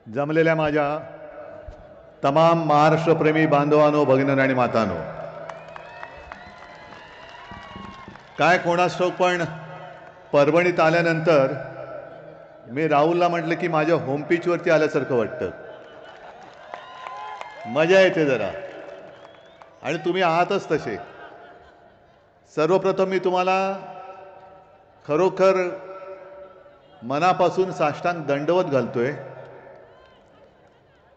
जमलेल्या माझ्या तमाम महाराष्ट्रप्रेमी बांधवांनो, भगिनींनो आणि मातांनो, काय कोणास ठाऊक पण परभणीत आल्यानंतर मी राहुलला म्हटलं की माझ्या होम पिचवरती आल्यासारखं वाटतं, मजा येते जरा, आणि तुम्ही आहातच तसे. सर्वप्रथम मी तुम्हाला खरोखर मनापासून साष्टांग दंडवत घालतोय.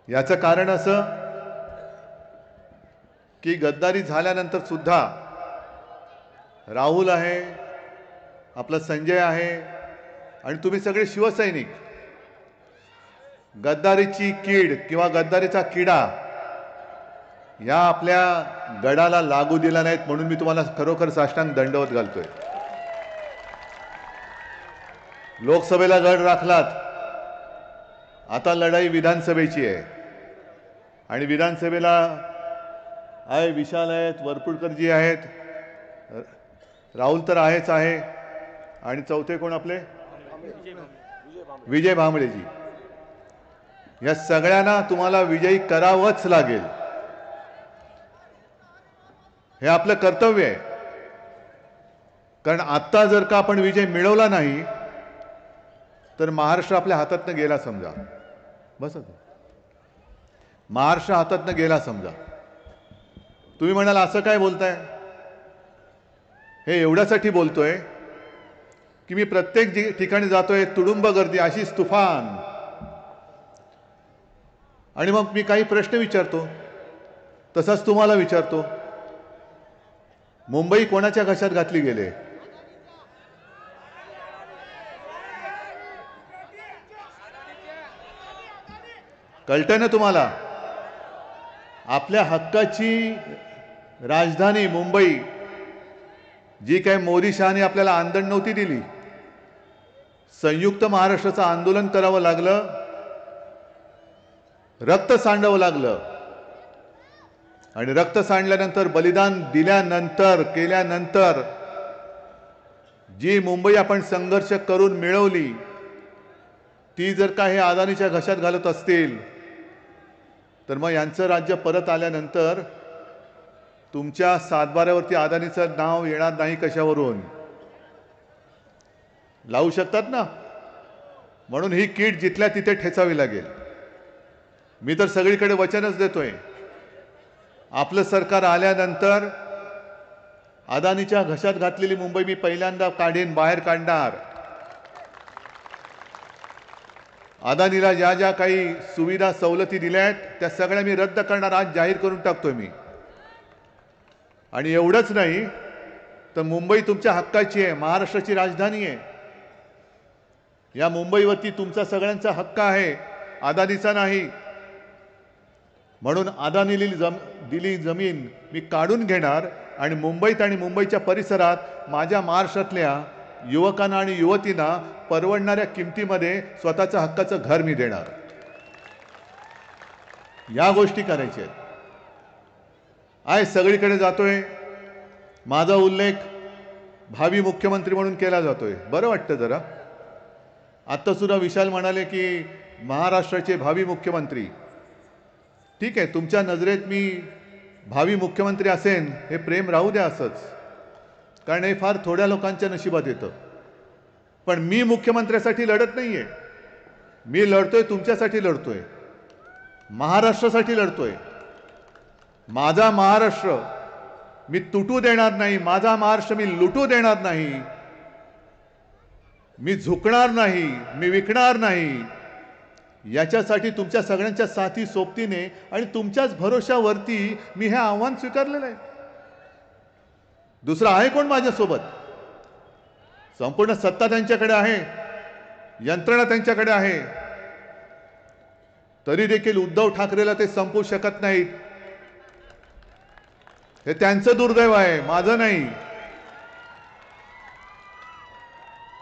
याचं कारण असं की गद्दारी झाल्यानंतर सुद्धा राहुल आहे, आपला संजय आहे आणि तुम्ही सगळे शिवसैनिक गद्दारीची कीड किंवा गद्दारीचा किडा या आपल्या गडाला लागू दिला नाहीत, म्हणून मी तुम्हाला खरोखर साष्टांग दंडवत घालतोय. लोकसभेला गड राखलात, आता लढाई विधानसभेची आहे आणि विधानसभेला आहे विशाल आहेत, वरपुडकरजी आहेत, राहुल तर आहेच आहे, आणि चौथे कोण आपले विजय भांबळेजी. या सगळ्यांना तुम्हाला विजयी करावंच लागेल, हे आपलं कर्तव्य आहे. कारण आत्ता जर का आपण विजय मिळवला नाही तर महाराष्ट्र आपल्या हातातनं गेला समजा. बस महाराष्ट्र हातातनं गेला समजा. तुम्ही म्हणाल असं काय बोलताय? हे एवढ्यासाठी बोलतोय की मी प्रत्येक ठिकाणी जातोय, तुडुंब गर्दी, अशीच तुफान, आणि मग मी काही प्रश्न विचारतो. तसाच तुम्हाला विचारतो, मुंबई कोणाच्या घशात घातली गेले? कळतंय ना तुम्हाला? आपल्या हक्काची राजधानी मुंबई, जी काय मोदी शहाने आपल्याला आंदण नव्हती दिली, संयुक्त महाराष्ट्राचं आंदोलन करावं लागलं, रक्त सांडावं लागलं, आणि रक्त सांडल्यानंतर, बलिदान दिल्यानंतर, केल्यानंतर जी मुंबई आपण संघर्ष करून मिळवली, ती जर का हे अदानीच्या घशात घालत असतील तर मग यांचं राज्य परत आल्यानंतर तुमच्या सातबाऱ्यावरती अदानीचं नाव येणार नाही. कशावरून लावू शकतात ना? म्हणून ही कीड जिथल्या तिथे ठेचावी लागेल. मी तर सगळीकडे वचनच देतोय, आपलं सरकार आल्यानंतर अदानीच्या घशात घातलेली मुंबई मी पहिल्यांदा काढीन, बाहेर काढणार. अदानीला ज्या ज्या काही सुविधा सवलती दिल्या आहेत त्या सगळ्या मी रद्द करणार, आज जाहीर करून टाकतोय मी. आणि एवढंच नाही तर मुंबई तुमच्या हक्काची आहे, महाराष्ट्राची राजधानी आहे. या मुंबईवरती तुमचा सगळ्यांचा हक्क आहे, अदानीचा नाही. म्हणून अदानीला दिली जमीन मी काढून घेणार आणि मुंबईत आणि मुंबईच्या परिसरात माझ्या महाराष्ट्रातल्या युवकांना आणि युवतींना परवडणाऱ्या किमतीमध्ये स्वतःचं हक्काचं घर मी देणार. या गोष्टी करायच्या आहेत. आहे सगळीकडे जातोय, माझा उल्लेख भावी मुख्यमंत्री म्हणून केला जातोय, बरं वाटतं जरा. आत्ता सुद्धा विशाल म्हणाले की महाराष्ट्राचे भावी मुख्यमंत्री. ठीक आहे, तुमच्या नजरेत मी भावी मुख्यमंत्री असेन हे प्रेम राहू द्या असंच, कारण हे फार थोड्या लोकांच्या नशिबात येतं. पण मी मुख्यमंत्र्यासाठी लढत नाहीये, मी लढतोय तुमच्यासाठी, लढतोय महाराष्ट्रासाठी, लढतोय. माझा महाराष्ट्र मी तुटू देणार नाही, माझा महाराष्ट्र मी लुटू देणार नाही, मी झुकणार नाही, मी विकणार नाही. याच्यासाठी तुमच्या सगळ्यांच्या साथी सोबतीने आणि तुमच्याच भरोशावरती मी हे आव्हान स्वीकारलेलं आहे. दुसरं आहे कोण माझ्यासोबत? संपूर्ण सत्ता त्यांच्याकडे आहे, यंत्रणा त्यांच्याकडे आहे. तरी देखील उद्धव ठाकरेला ते संपवू शकत नाहीत. हे त्यांचं दुर्दैव आहे, माझं नाही.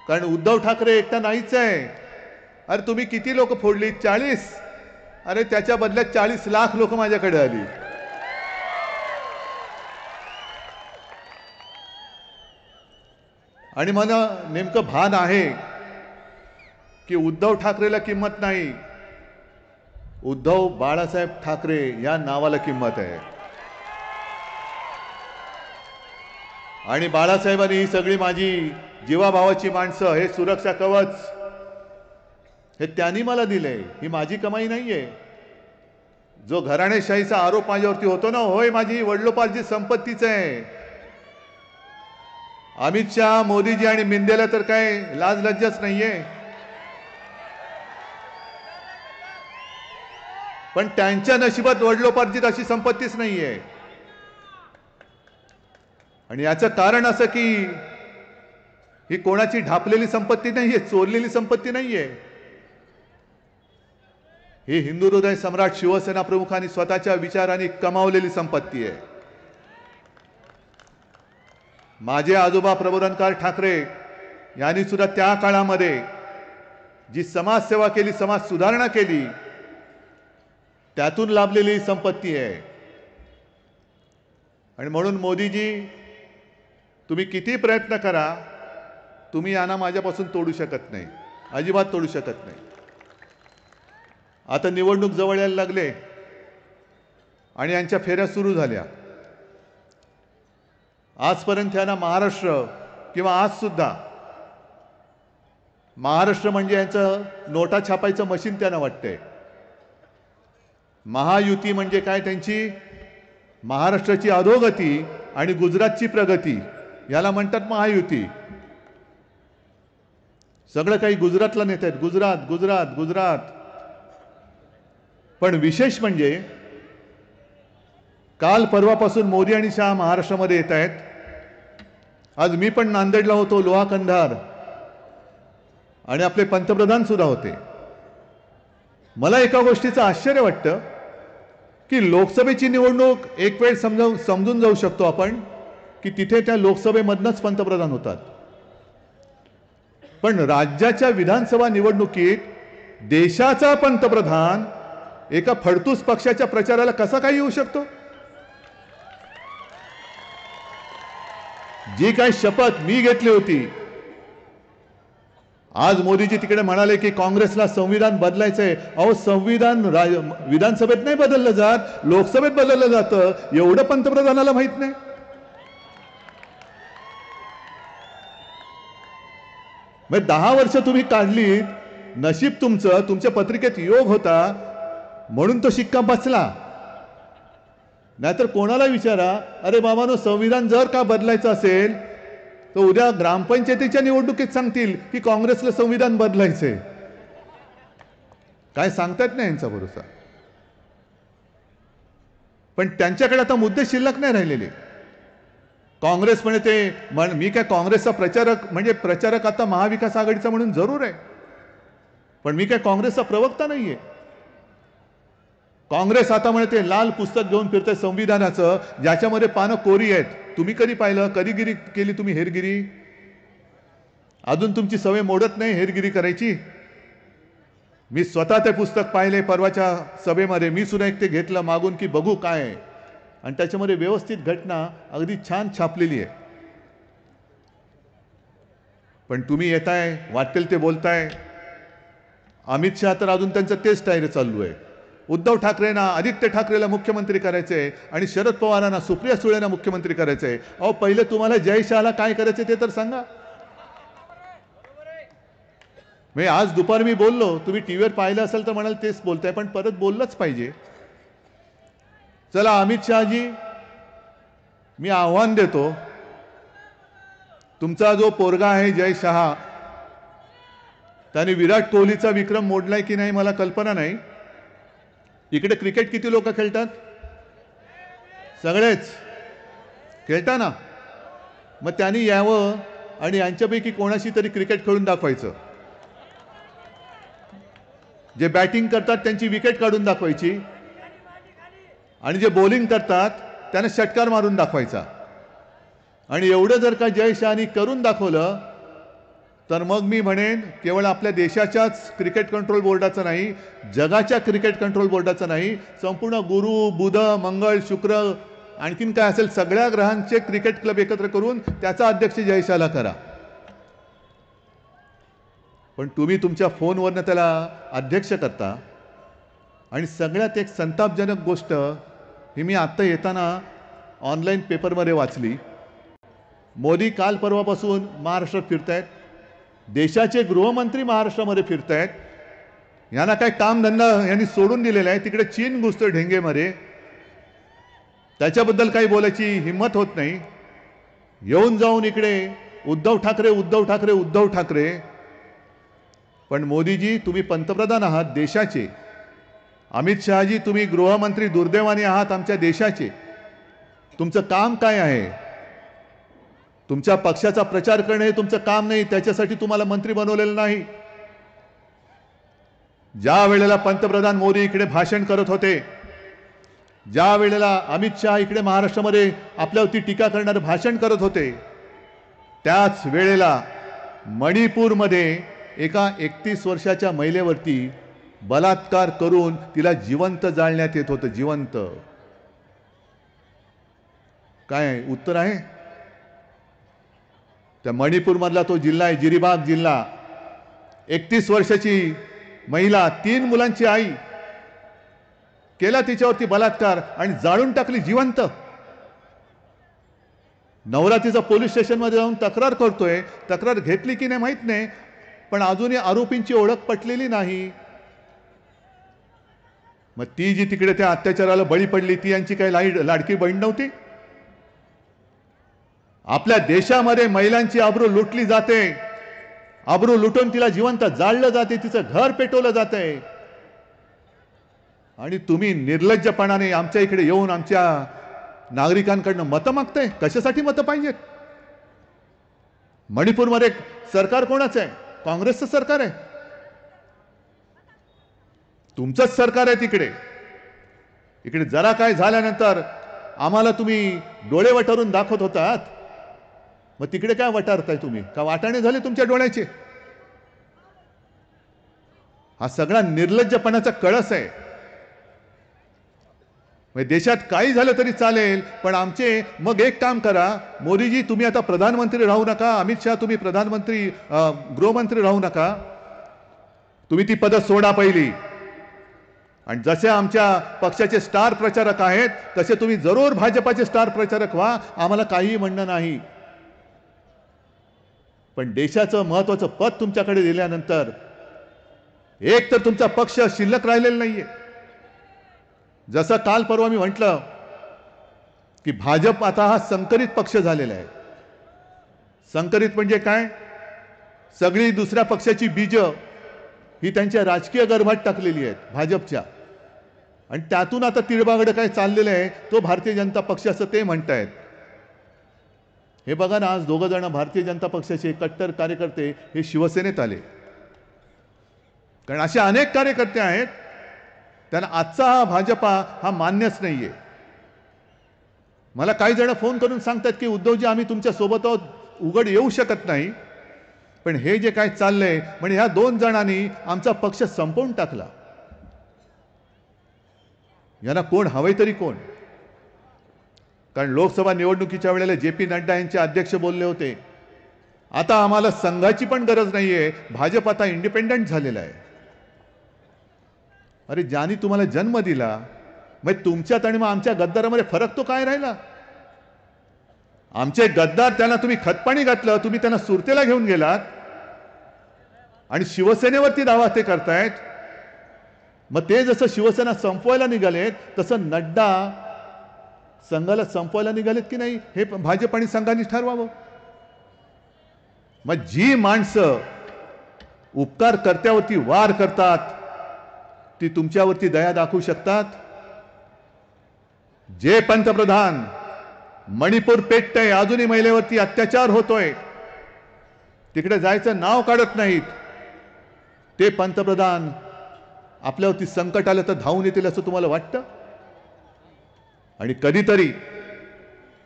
कारण उद्धव ठाकरे एकटा नाहीच आहे. अरे तुम्ही किती लोक फोडली? 40. अरे त्याच्या बदल्यात 40 लाख लोक माझ्याकडे आली. आणि मला नेमकं भान आहे की उद्धव ठाकरेला किंमत नाही, उद्धव बाळासाहेब ठाकरे या नावाला किंमत आहे. आणि बाळासाहेबांनी ही सगळी माझी जीवाभावाची माणसं, हे सुरक्षा कवच, हे त्यांनी मला दिले. ही माझी कमाई नाहीये. जो घराणेशाहीचा आरोप माझ्यावरती होतो ना, होय माझी वडिलोपार्जित संपत्तीच आहे. अमित शहा, मोदीजी आणि मिंदेला तर काय लाज लज्जाच नाहीये. पण त्यांच्या नशिबात वडिलोपार्जित अशी संपत्तीच नाहीये. आणि याचं कारण असं की ही कोणाची ढापलेली संपत्ती नाहीये, चोरलेली संपत्ती नाहीये. ही हिंदू हृदय सम्राट शिवसेना प्रमुखांनी स्वतःच्या विचारांनी कमावलेली संपत्ती आहे. माझे आजोबा प्रबोधनकार ठाकरे यांनी सुद्धा त्या काळामध्ये जी समाजसेवा केली, समाज सुधारणा केली, त्यातून लाभलेली संपत्ती आहे. आणि म्हणून मोदीजी, तुम्ही किती प्रयत्न करा, तुम्ही यांना माझ्यापासून तोडू शकत नाही, अजिबात तोडू शकत नाही. आता निवडणूक जवळ यायला लागले आणि यांच्या फेऱ्या सुरू झाल्या. आजपर्यंत यांना महाराष्ट्र किंवा आज सुद्धा महाराष्ट्र म्हणजे यांचं नोटा छापायचं मशीन त्यांना वाटतंय. महायुती म्हणजे काय, त्यांची महाराष्ट्राची अधोगती आणि गुजरातची प्रगती, याला म्हणतात महायुती. सगळं काही गुजरातला नेत आहेत, गुजरात गुजरात गुजरात. पण विशेष म्हणजे काल परवापासून मोदी आणि शहा महाराष्ट्रामध्ये येत आहेत. आज मी पण नांदेडला होतो, लोहा कंधार, आणि आपले पंतप्रधान सुद्धा होते. मला एका गोष्टीचं आश्चर्य वाटतं की लोकसभेची निवडणूक एक वेळ समजून जाऊ शकतो आपण की तिथे त्या लोकसभेमधनच पंतप्रधान होतात. पण राज्याच्या विधानसभा निवडणुकीत देशाचा पंतप्रधान एका फडतूस पक्षाच्या प्रचाराला कसा काय येऊ शकतो? जी काही शपथ मी घेतली होती, आज मोदीजी तिकडे म्हणाले की काँग्रेसला संविधान बदलायचंय. अहो, संविधान विधानसभेत नाही बदललं जात, लोकसभेत बदललं जातं. एवढं पंतप्रधानाला माहित नाही? मग 10 वर्ष तुम्ही काढली, नशीब तुमचं, तुमच्या पत्रिकेत योग होता म्हणून तो शिक्का बसला. नाहीतर कोणाला विचारा, अरे बाबांनो, संविधान जर का बदलायचं असेल तर उद्या ग्रामपंचायतीच्या निवडणुकीत सांगतील की काँग्रेसला संविधान बदलायचंय. काय सांगतात नाही यांचा भरोसा. पण त्यांच्याकडे आता मुद्दे शिल्लक नाही राहिलेले. काँग्रेस म्हणते, मी काय काँग्रेसचा प्रचारक, म्हणजे प्रचारक आता महाविकास आघाडीचा म्हणून जरूर आहे, पण मी काय काँग्रेसचा प्रवक्ता नाहीये. काँग्रेस आता म्हणते लाल पुस्तक घेऊन फिरते संविधानाचं, ज्याच्यामध्ये पानं कोरी आहेत. तुम्ही कधी पाहिलं, कधी गिरी केली तुम्ही हेरगिरी? अजून तुमची सवय मोडत नाही हेरगिरी करायची. मी स्वतः ते पुस्तक पाहिले परवाच्या सभेमध्ये. मी सुद्धा एक ते घेतलं मागून की बघू काय आहे, आणि त्याच्यामध्ये व्यवस्थित घटना अगदी छान छापलेली आहे. पण तुम्ही येताय, वाटेल ते बोलताय. अमित शहा तर अजून त्यांचं तेच टायर चालू आहे. उद्धव ठाकरेंना आदित्य ठाकरेला मुख्यमंत्री करायचंय आणि शरद पवारांना, सुप्रिया सुळेंना मुख्यमंत्री करायचंय. अहो, पहिले तुम्हाला जय शहाला काय करायचं ते तर सांगा. मी आज दुपारी मी बोललो, तुम्ही टीव्हीवर पाहिलं असेल तर म्हणाल तेच बोलताय, पण परत बोललंच पाहिजे. चला अमित शहाजी, मी आव्हान देतो, तुमचा जो पोरगा आहे जय शहा, त्याने विराट कोहलीचा विक्रम मोडलाय की नाही मला कल्पना नाही. इकडे क्रिकेट किती लोक खेळतात? सगळेच खेळता ना. मग त्यांनी यावं आणि यांच्यापैकी कोणाशी तरी क्रिकेट खेळून दाखवायचं. जे बॅटिंग करतात त्यांची विकेट काढून दाखवायची, आणि जे बॉलिंग करतात त्यांना षटकार मारून दाखवायचा. आणि एवढं जर का जय शहानी करून दाखवलं तर मग मी म्हणेन केवळ आपल्या देशाच्याच क्रिकेट कंट्रोल बोर्डाचं नाही, जगाच्या क्रिकेट कंट्रोल बोर्डाचं नाही, संपूर्ण गुरु, बुध, मंगळ, शुक्र, आणखीन काय असेल सगळ्या ग्रहांचे क्रिकेट क्लब एकत्र करून त्याचा अध्यक्ष जय शहाला करा. पण तुम्ही तुमच्या फोनवरनं त्याला अध्यक्ष करता. आणि सगळ्यात एक संतापजनक गोष्ट ही मी आत्ता येताना ऑनलाईन पेपरमध्ये वाचली. मोदी काल परवापासून महाराष्ट्रात फिरतायत. देशाचे गृहमंत्री महाराष्ट्रामध्ये फिरतायत. यांना काय कामधंदा यांनी सोडून दिलेला आहे. तिकडे चीन घुसतो ढेंगेमध्ये. त्याच्याबद्दल काही बोलायची हिंमत होत नाही. येऊन जाऊन इकडे उद्धव ठाकरे उद्धव ठाकरे उद्धव ठाकरे. पण मोदीजी तुम्ही पंतप्रधान आहात देशाचे. अमित शहाजी तुम्ही गृहमंत्री दुर्दैवाने आहात आमच्या देशाचे. तुमचं काम काय आहे? तुमच्या पक्षाचा प्रचार करणे हे तुमचं काम नाही. त्याच्यासाठी तुम्हाला मंत्री बनवलेलं नाही. ज्या वेळेला पंतप्रधान मोदी इकडे भाषण करत होते, ज्या वेळेला अमित शहा इकडे महाराष्ट्रामध्ये आपल्यावरती टीका करणारे भाषण करत होते, त्याच वेळेला मणिपूरमध्ये एका 31 वर्षाच्या महिलेवरती बलात्कार करून तिला जिवंत जाळण्यात येत होतं. जिवंत. काय उत्तर आहे? त्या मणिपूरमधला तो जिल्हा आहे जिरीबाग जिल्हा. 31 वर्षाची महिला, 3 मुलांची आई, केला तिच्यावरती बलात्कार आणि जाळून टाकली जिवंत. नवरा तिचा पोलीस स्टेशनमध्ये जाऊन तक्रार करतोय. तक्रार घेतली की नाही माहित नाही, पण अजूनही आरोपींची ओळख पटलेली नाही. मग ती जी तिकडे त्या अत्याचाराला बळी पडली ती यांची काही लाडकी बहीण नव्हती? आपल्या देशामध्ये महिलांची आबरू लुटली जाते. आबरू लुटून तिला जिवंत जाळलं जाते. तिचं घर पेटवलं जातंय. आणि तुम्ही निर्लज्जपणाने आमच्या इकडे येऊन आमच्या नागरिकांकडनं मतं मागताय. कशासाठी मतं पाहिजेत? मणिपूरमध्ये सरकार कोणाचं आहे? काँग्रेसचं सरकार आहे. तुमचंच सरकार आहे तिकडे. इकडे जरा काय झाल्यानंतर आम्हाला तुम्ही डोळे वटारून दाखवत होतात. मग तिकडे काय वटारताय तुम्ही? का वाटाणे झाले तुमच्या डोळ्याचे? हा सगळा निर्लज्जपणाचा कळस आहे. देशात काही झालं तरी चालेल, पण आमचे मग एक काम करा, मोदीजी तुम्ही आता प्रधानमंत्री राहू नका, अमित शहा तुम्ही प्रधानमंत्री गृहमंत्री राहू नका, तुम्ही ती पदं सोडा पहिली. आणि जसे आमच्या पक्षाचे स्टार प्रचारक आहेत तसे तुम्ही जरूर भाजपाचे स्टार प्रचारक व्हा. आम्हाला काही म्हणणं नाही. पण देशाचं महत्वाचं पद तुमच्याकडे दिल्यानंतर एक तर तुमचा पक्ष शिल्लक राहिलेला नाहीये. जसं काल परवा मी म्हटलं की भाजप आता हा संकरित पक्ष झालेला आहे. संकरित म्हणजे काय? सगळी दुसऱ्या पक्षाची बीज ही त्यांच्या राजकीय गर्भात टाकलेली आहेत भाजपच्या. आणि त्यातून आता तिळबागडं काय चाललेलं आहे तो भारतीय जनता पक्ष असं ते म्हणतायत. हे बघा ना, आज दोघं जण भारतीय जनता पक्षाचे कट्टर कार्यकर्ते हे शिवसेनेत आले. कारण असे अनेक कार्यकर्ते आहेत त्यांना आजचा हा भाजपा हा मान्यच नाहीये. मला काही जण फोन करून सांगतात की उद्धवजी आम्ही तुमच्या सोबत आहोत, उघड येऊ शकत नाही. पण हे जे काय चाललंय म्हणजे ह्या 2 जणांनी आमचा पक्ष संपवून टाकला. यांना कोण हवंय तरी कोण? कारण लोकसभा निवडणुकीच्या वेळेला जे.पी. नड्डा यांचे अध्यक्ष बोलले होते, आता आम्हाला संघाची पण गरज नाहीये, भाजप आता इंडिपेंडंट झालेला आहे. अरे ज्यांनी तुम्हाला जन्म दिला, मग तुमच्यात आणि मग आमच्या गद्दारामध्ये फरक तो काय राहिला? आमचे गद्दार त्यांना तुम्ही खतपाणी घातलं, तुम्ही त्यांना सुरतेला घेऊन गेलात आणि शिवसेनेवरती दावा ते करतायत. मग ते जसं शिवसेना संपवायला निघालेत तसं नड्डा संघाला संपवायला निघालेत की नाही हे भाजप आणि संघाने ठरवावं. मग जी माणसं उपकार कर्त्यावरती वार करतात ती तुमच्यावरती दया दाखवू शकतात. जे पंतप्रधान मणिपूर पेटतंय, अजूनही महिलेवरती अत्याचार होतोय, तिकडे जायचं नाव काढत नाहीत, ते पंतप्रधान आपल्यावरती संकट आलं तर धावून येतील असं तुम्हाला वाटतं? आणि कधीतरी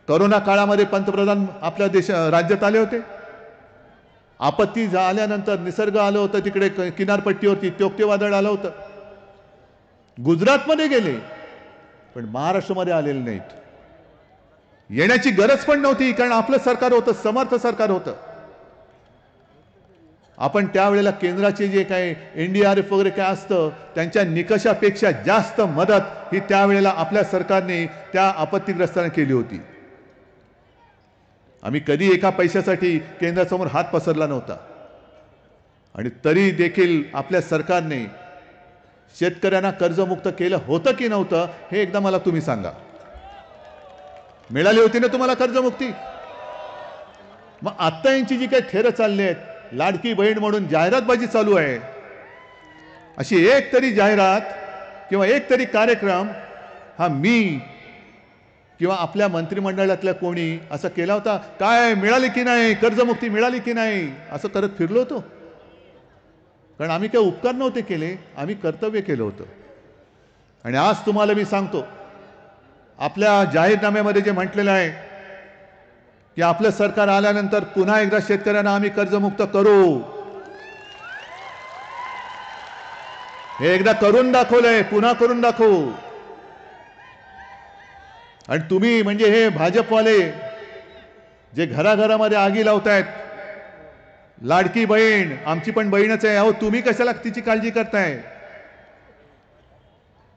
कोरोना काळामध्ये पंतप्रधान आपल्या राज्यात आले होते. आपत्ती झाल्यानंतर निसर्ग आलं होतं, तिकडे किनारपट्टीवरती त्योक्ते वादळ आलं होतं. गुजरातमध्ये गेले, पण महाराष्ट्रामध्ये आलेले नाहीत. येण्याची गरज पण नव्हती, कारण आपलं सरकार होतं, समर्थ सरकार होतं. आपण त्यावेळेला केंद्राचे जे काही NDRF वगैरे काय असतं त्यांच्या निकषापेक्षा जास्त मदत ही त्यावेळेला आपल्या सरकारने त्या आपत्तीग्रस्तांना केली होती. आम्ही कधी एका पैशासाठी केंद्रासमोर हात पसरला नव्हता आणि तरी देखील आपल्या सरकारने शेतकऱ्यांना कर्जमुक्त केलं होतं की नव्हतं हे एकदा मला तुम्ही सांगा. मिळाली होती ना तुम्हाला कर्जमुक्ती? मग आता यांची जी काही थेरं चालली आहेत, लाडकी बहीण म्हणून जाहिरातबाजी चालू आहे, अशी एक तरी जाहिरात किंवा एक तरी कार्यक्रम हा मी किंवा आपल्या मंत्रिमंडळातल्या कोणी असं केला होता? काय मिळाली की नाही, कर्जमुक्ती मिळाली की नाही असं करत फिरलो होतो? कारण आम्ही काही उपकार नव्हते केले, आम्ही कर्तव्य केलं होतं. आणि आज तुम्हाला मी सांगतो, आपल्या जाहीरनाम्यामध्ये जे म्हटलेलं आहे की आपलं सरकार आल्यानंतर पुन्हा एकदा शेतकऱ्यांना आम्ही कर्जमुक्त करू, हे एकदा करून दाखवलंय, पुन्हा करून दाखवू. आणि तुम्ही म्हणजे हे भाजपवाले जे घराघरामध्ये आगी लावतायत, लाडकी बहीण आमची पण बहीणच आहे, अहो तुम्ही कशाला तिची काळजी करताय?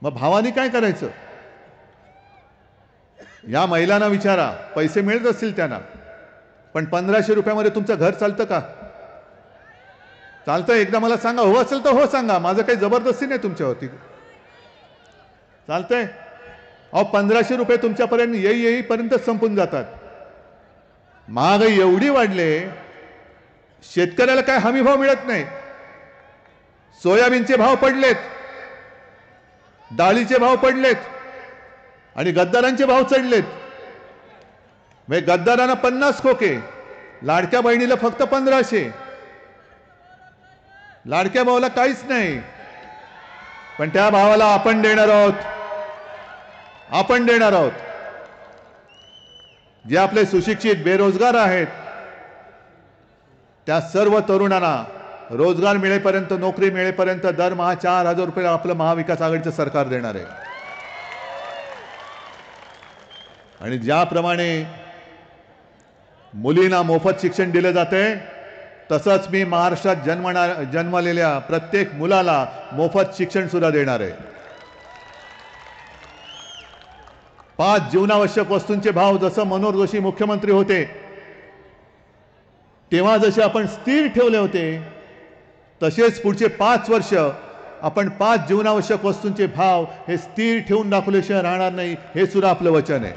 मग भावानी काय करायचं? या महिलांना विचारा, पैसे मिळत असतील त्यांना, पण 1500 रुपयामध्ये तुमचं घर चालतं का? चालतं? एकदा मला सांगा. हो असेल तर हो सांगा, माझं काही जबरदस्ती नाही तुमच्यावरती. चालतंय? अहो 1500 रुपये तुमच्यापर्यंत येईपर्यंत संपून जातात. महागाई एवढी वाढले, शेतकऱ्याला काय हमी भाव मिळत नाही. सोयाबीनचे भाव पडलेत, डाळीचे भाव पडलेत आणि गद्दारांचे भाव चढलेत. म्हणजे गद्दारांना 50 खोके, लाडक्या बहिणीला फक्त 1500. लाडक्या भावाला काहीच नाही, पण त्या भावाला आपण देणार आहोत, आपण देणार आहोत. जे आपले सुशिक्षित बेरोजगार आहेत त्या सर्व तरुणांना रोजगार मिळेपर्यंत, नोकरी मिळेपर्यंत दरमहा 4000 रुपये आपलं महाविकास आघाडीचं सरकार देणार आहे. आणि ज्याप्रमाणे मुलींना मोफत शिक्षण दिले जाते, तसंच मी महाराष्ट्रात जन्मलेल्या प्रत्येक मुलाला मोफत शिक्षण सुद्धा देणार आहे. 5 जीवनावश्यक वस्तूंचे भाव जसं मनोहर जोशी मुख्यमंत्री होते तेव्हा जसे आपण स्थिर ठेवले होते, तसेच पुढचे 5 वर्ष आपण 5 जीवनावश्यक वस्तूंचे भाव हे स्थिर ठेवून दाखवल्याशिवाय राहणार नाही, हे सुद्धा आपलं वचन आहे.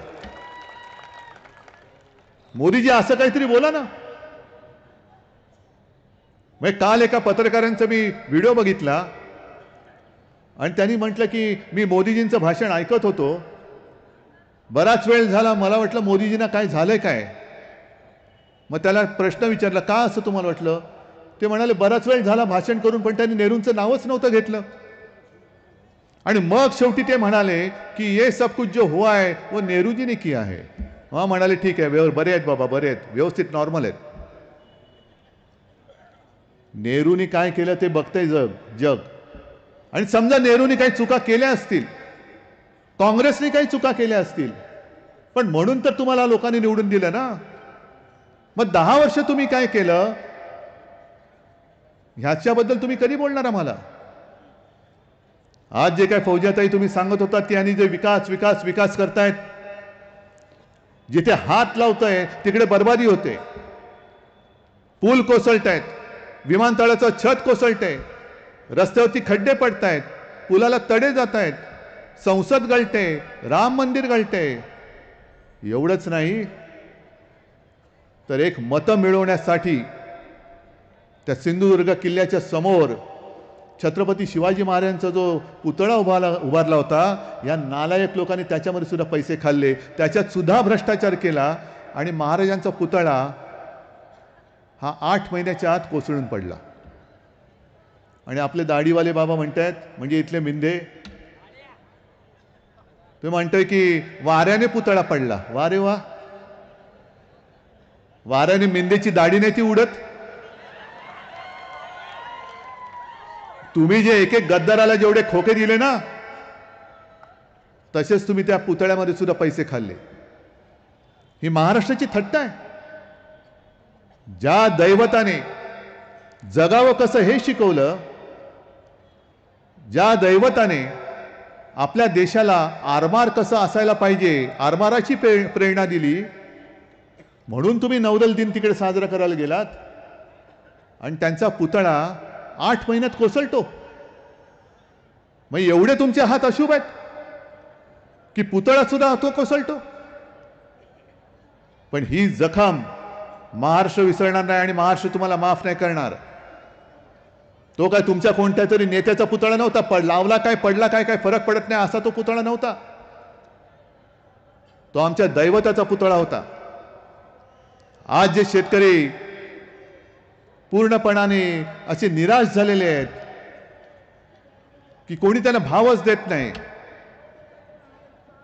मोदीजी असं काहीतरी बोला ना. मग काल एका पत्रकारांचा मी व्हिडिओ बघितला आणि त्यांनी म्हटलं की मी मोदीजींचं भाषण ऐकत होतो, बराच वेळ झाला, मला वाटलं मोदीजींना काय झालंय काय. मग त्याला प्रश्न विचारला, का असं तुम्हाला वाटलं? ते म्हणाले, बराच वेळ झाला भाषण करून पण त्यांनी नेहरूंचं नावच नव्हतं घेतलं. आणि मग शेवटी ते म्हणाले की ये सब कुछ जो हुआ है वो नेहरू जी ने किया है. हा म्हणाले, ठीक आहे, बरे आहेत बाबा, बरे आहेत, व्यवस्थित नॉर्मल आहेत. नेहरूनी काय केलं ते बघतंय जग. आणि समजा नेहरूनी काही चुका केल्या असतील, काँग्रेसने काही चुका केल्या असतील, पण म्हणून तर तुम्हाला लोकांनी निवडून दिलं ना. मग 10 वर्ष तुम्ही काय केलं ह्याच्याबद्दल तुम्ही कधी बोलणार आम्हाला? आज जे काय फौजियाताई तुम्ही सांगत होता की आणि जे विकास विकास विकास करतायत, जिथे हात लावताय तिकडे बर्बादी होते. पूल कोसळतायत, विमानतळाचं छत कोसळतंय, रस्त्यावरती खड्डे पडतायत, पुलाला तडे जात आहेत, संसद गळते, राम मंदिर गळते. एवढंच नाही तर एक मतं मिळवण्यासाठी त्या सिंधुदुर्ग किल्ल्याच्या समोर छत्रपती शिवाजी महाराजांचा जो पुतळा उभारला होता, या नालायक लोकांनी त्याच्यामध्ये सुद्धा पैसे खाल्ले, त्याच्यात सुद्धा भ्रष्टाचार केला आणि महाराजांचा पुतळा हा 8 महिन्याच्या आत कोसळून पडला. आणि आपले दाढीवाले बाबा म्हणतात, म्हणजे इथले मिंदे, ते म्हणतोय की वाऱ्याने पुतळा पडला. वा रे वा, वाऱ्याने मिंदेची दाढी नाही ती उडत. तुम्ही जे एक एक गद्दाराला जेवढे खोके दिले ना, तसेच तुम्ही त्या पुतळ्यामध्ये सुद्धा पैसे खाल्ले. ही महाराष्ट्राची थट्टा आहे. ज्या दैवताने, जगावं कसं हे शिकवलं, ज्या दैवताने आपल्या देशाला आरमार कसं असायला पाहिजे आरमाराची प्रेरणा दिली, म्हणून तुम्ही नौदल दिन तिकडे साजरा करायला गेलात आणि त्यांचा पुतळा 8 महिन्यात कोसळतो. मग एवढे तुमचे हात अशुभ आहेत की पुतळा सुद्धा तो कोसळतो. पण ही जखम महाराष्ट्र विसरणार नाही आणि महाराष्ट्र तुम्हाला माफ नाही करणार. तो काय तुमच्या कोणत्या तरी नेत्याचा पुतळा नव्हता, लावला काय पडला काय काय फरक पडत नाही असा तो पुतळा नव्हता. तो आमच्या दैवताचा पुतळा होता. आज जे शेतकरी पूर्णपणाने असे निराश झालेले आहेत की कोणी त्यांना भावच देत नाही,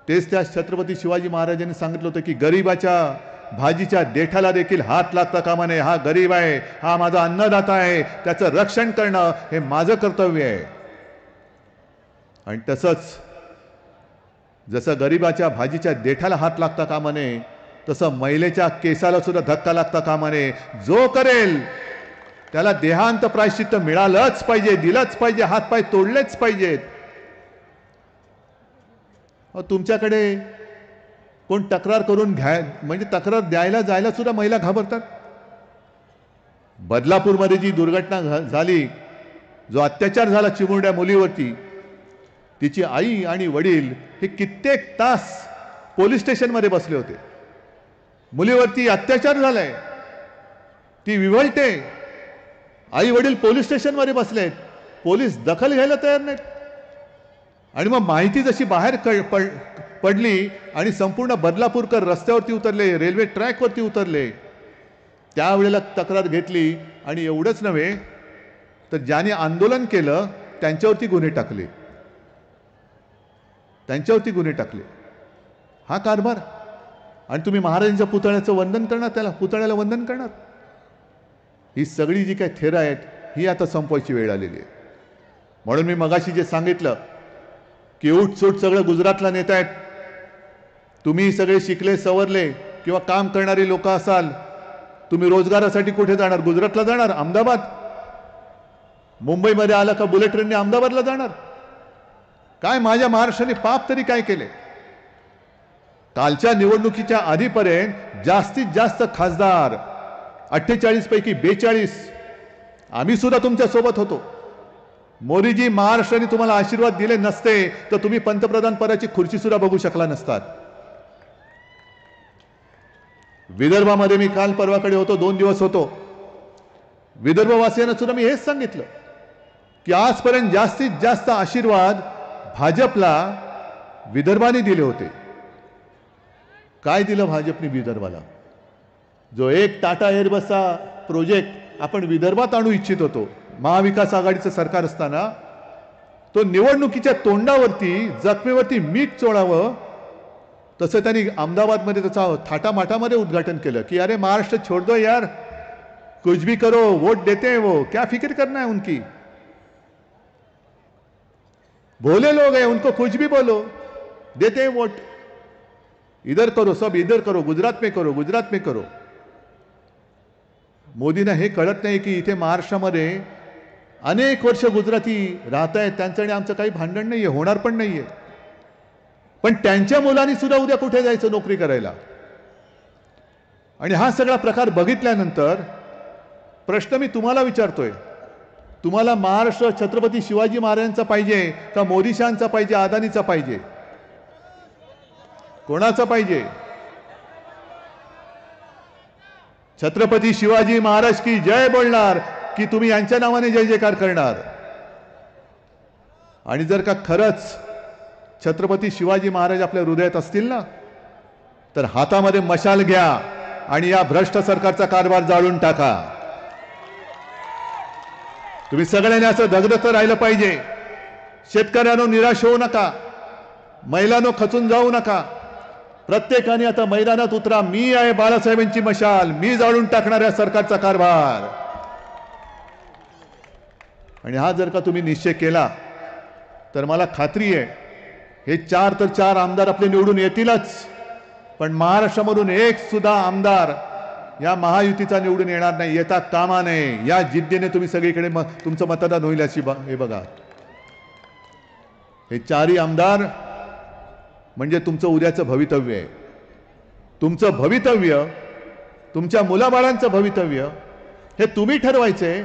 तेच त्या छत्रपती शिवाजी महाराजांनी सांगितलं होतं की गरीबाच्या भाजीच्या देठाला देखील हात लागता कामा नये. हा गरीब आहे, हा माझा अन्नदाता आहे, त्याचं रक्षण करणं हे माझं कर्तव्य आहे. आणि तसंच जसं गरीबाच्या भाजीच्या देठाला हात लागता कामा नये, तसं महिलेच्या केसाला सुद्धा धक्का लागता कामा नये. जो करेल त्याला देहांत प्रायश्चित्त मिळालंच पाहिजे, दिलंच पाहिजे, हातपाय तोडलेच पाहिजेत. तुमच्याकडे कोण तक्रार करून म्हणजे तक्रार द्यायला जायला सुद्धा महिला घाबरतात. बदलापूरमध्ये जी दुर्घटना झाली, जो अत्याचार झाला चिमुरड्या मुलीवरती, तिची आई आणि वडील हे कित्येक तास पोलीस स्टेशनमध्ये बसले होते. मुलीवरती अत्याचार झालाय, ती विव्हळते, आई वडील पोलीस स्टेशनमध्ये बसलेत, पोलीस दखल घ्यायला तयार नाहीत. आणि मग माहिती जशी बाहेर पडली आणि संपूर्ण बदलापूरकर रस्त्यावरती उतरले, रेल्वे ट्रॅकवरती उतरले, त्यावेळेला तक्रार घेतली. आणि एवढंच नव्हे तर ज्याने आंदोलन केलं त्यांच्यावरती गुन्हे टाकले, त्यांच्यावरती गुन्हे टाकले. हा कारभार. आणि तुम्ही महाराजांच्या पुतळ्याचं वंदन करणार, त्याला पुतळ्याला वंदन करणार. ही सगळी जी काही थेरं आहेत ही आता संपवायची वेळ आलेली आहे. म्हणून मी मगाशी जे सांगितलं की उठसूट सगळं गुजरातला नेत आहेत. तुम्ही सगळे शिकले सवरले किंवा काम करणारी लोक असाल, तुम्ही रोजगारासाठी कुठे जाणार? गुजरातला जाणार, अहमदाबाद. मुंबईमध्ये आलं का बुलेट ट्रेनने अहमदाबादला जाणार? काय माझ्या महाराष्ट्राने पाप तरी काय केले? कालच्या निवडणुकीच्या आधीपर्यंत जास्तीत जास्त खासदार 48 पैकी 42 आम्ही सुद्धा तुमच्या सोबत होतो. मोदीजी, महाराष्ट्राने तुम्हाला आशीर्वाद दिले नसते तर तुम्ही पंतप्रधान पदाची खुर्ची सुद्धा बघू शकला नसतात. विदर्भामध्ये मी काल परवाकडे होतो, 2 दिवस होतो. विदर्भवासियांना सुद्धा मी हेच सांगितलं की आजपर्यंत जास्तीत जास्त आशीर्वाद भाजपला विदर्भाने दिले होते. काय दिलं भाजपने विदर्भाला? जो एक टाटा एअरबसचा प्रोजेक्ट आपण विदर्भात आणू इच्छित होतो, महाविकास आघाडीचं सरकार असताना, तो निवडणुकीच्या तोंडावरती जखमेवरती मीठ चोळावं तसं त्यांनी अहमदाबादमध्ये त्याचा थाटामाटामध्ये उद्घाटन केलं की अरे महाराष्ट्र छोड़ दो यार, कुछ भी करो, वोट देते हैं वो, क्या फिक्र करना है उनकी, भोले लोग हैं, उनको कुछ भी बोलो, देते हैं वोट, इधर करो, सब इधर करो, गुजरात में करो, गुजरात में करो. मोदींना हे कळत नाही की इथे महाराष्ट्रामध्ये अनेक वर्ष गुजराती राहत आहेत, त्यांचं आणि आमचं काही भांडण नाहीये, होणार पण नाहीये. पण त्यांच्या मुलांनी सुद्धा उद्या कुठे जायचं नोकरी करायला? आणि हा सगळा प्रकार बघितल्यानंतर प्रश्न मी तुम्हाला विचारतोय, तुम्हाला महाराष्ट्र छत्रपती शिवाजी महाराजांचा पाहिजे का मोदी शांचा पाहिजे, अदानीचा पाहिजे? कोणाचा पाहिजे? छत्रपती शिवाजी महाराज की जय बोलणार की तुम्ही यांच्या नावाने जय जयकार करणार? आणि जर का खरंच छत्रपती शिवाजी महाराज आपल्या हृदयात असतील ना, तर हातामध्ये मशाल घ्या आणि या भ्रष्ट सरकारचा कारभार जाळून टाका. तुम्ही सगळ्यांनी असं धगधगत राहिलं पाहिजे. शेतकऱ्यांनो निराश होऊ नका, महिलांनो खचून जाऊ नका. प्रत्येकाने आता मैदानात उतरा. मी आहे बाळासाहेबांची मशाल, मी जाळून टाकणार या सरकारचा कारभार. आणि हा जर का तुम्ही निश्चय केला तर मला खात्री आहे हे 4 तर 4 आमदार आपले निवडून येतीलच, पण महाराष्ट्रामधून एक सुद्धा आमदार या महायुतीचा निवडून येणार नाही, येता कामा नये. या जिद्दीने तुम्ही सगळीकडे तुमचं मतदान होईल अशी हे बघा. हे चारही आमदार म्हणजे तुमचं उद्याचं भवितव्य आहे. तुमचं भवितव्य, तुमच्या मुलाबाळांचं भवितव्य हे तुम्ही ठरवायचे.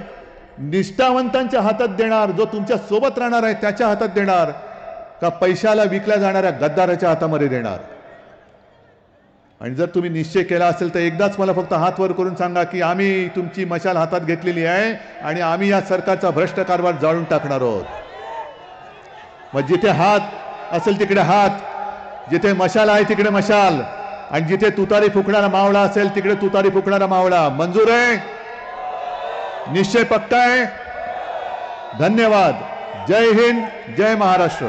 निष्ठावंतांच्या हातात देणार, जो तुमच्या सोबत राहणार आहे त्याच्या हातात देणार, का पैशाला विकल्या जाणाऱ्या गद्दाराच्या हातामध्ये देणार. आणि जर तुम्ही निश्चय केला असेल तर एकदाच मला फक्त हात वर करून सांगा की आम्ही तुमची मशाल हातात घेतलेली आहे आणि आम्ही या सरकारचा भ्रष्ट कारभार जाळून टाकणार आहोत. मग जिथे हात असेल तिकडे हात, जिथे मशाल आहे तिकडे मशाल, आणि जिथे तुतारी फुकणारा मावळा असेल तिकडे तुतारी फुकणारा मावळा. मंजूर आहे? निश्चय पक्का आहे? धन्यवाद. जय हिंद, जय महाराष्ट्र.